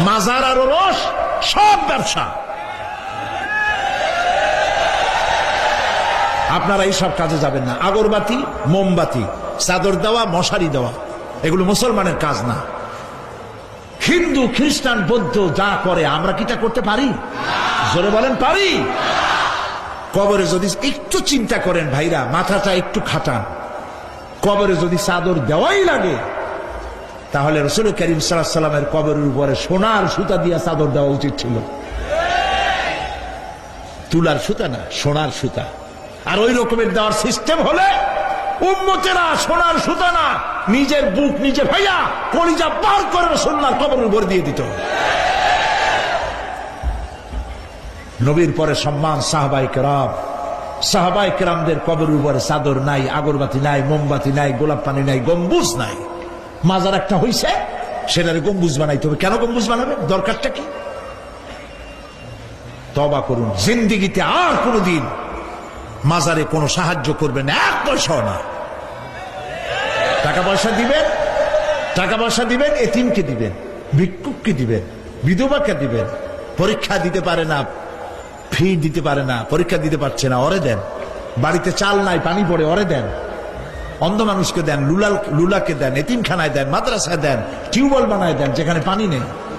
মাজার আর রস সব ব্যবসা। আপনারা এইসব কাজে যাবেন না। আগরবাতি, মোমবাতি, চাদর দেওয়া, মশারি দেওয়া, এগুলো মুসলমানের কাজ না। হিন্দু, খ্রিস্টান, বৌদ্ধ যা করে আমরা কি তা করতে পারি? জোরে বলেন, পারি? কবরে যদি একটু চিন্তা করেন ভাইরা, মাথাটা একটু খাটান, কবরে যদি চাদর দেওয়াই লাগে তাহলে রাসূল করিম সাল্লাল্লাহু আলাইহি ওয়াসাল্লামের কবরের উপরে সোনার সুতা দিয়ে চাদর দেওয়া উচিত ছিল। তুলার সুতা না, সোনার সুতা। আর ওই রকমের দেওয়ার সিস্টেম হলে উম্মতেরা সোনার সুতা না, নিজের বুক নিজে ভাইয়া কলিজা পার করে রাসূলুল্লাহর কবরের উপর দিয়ে দিত। নবীর পরে সম্মান সাহাবায়ে কেরাম। সাহাবায়ে কেরামদের কবরের উপরে চাদর নাই, আগরবাতি নাই, মোমবাতি নাই, গোলাপ পানি নাই, গম্বুজ নাই। মাজার একটা হইছে, সেটারে গম্বুজ বানাইতে হবে। কেন গম্বুজ বানাবে? দরকারটা কি? তওবা করুন, জিন্দেগিতে আর কোনদিন মাজারে কোনো সাহায্য করবেন না, এক পয়সাও না। টাকা পয়সা দিবেন, টাকা পয়সা দিবেন, এতিমকে দিবেন, ভিক্ষুককে দিবেন, বিধবাকে দিবেন। পরীক্ষা দিতে পারে না, ফি দিতে পারে না, পরীক্ষা দিতে পারছে না, ওরে দেন। বাড়িতে চাল নাই, পানি পড়ে, ওরে দেন। অন্ধ মানুষকে দেন, লুলাকে দেন, এতিমখানায় দেন, মাদ্রাসায় দেন, টিউবওয়েল বানায় দেন যেখানে পানি নেই।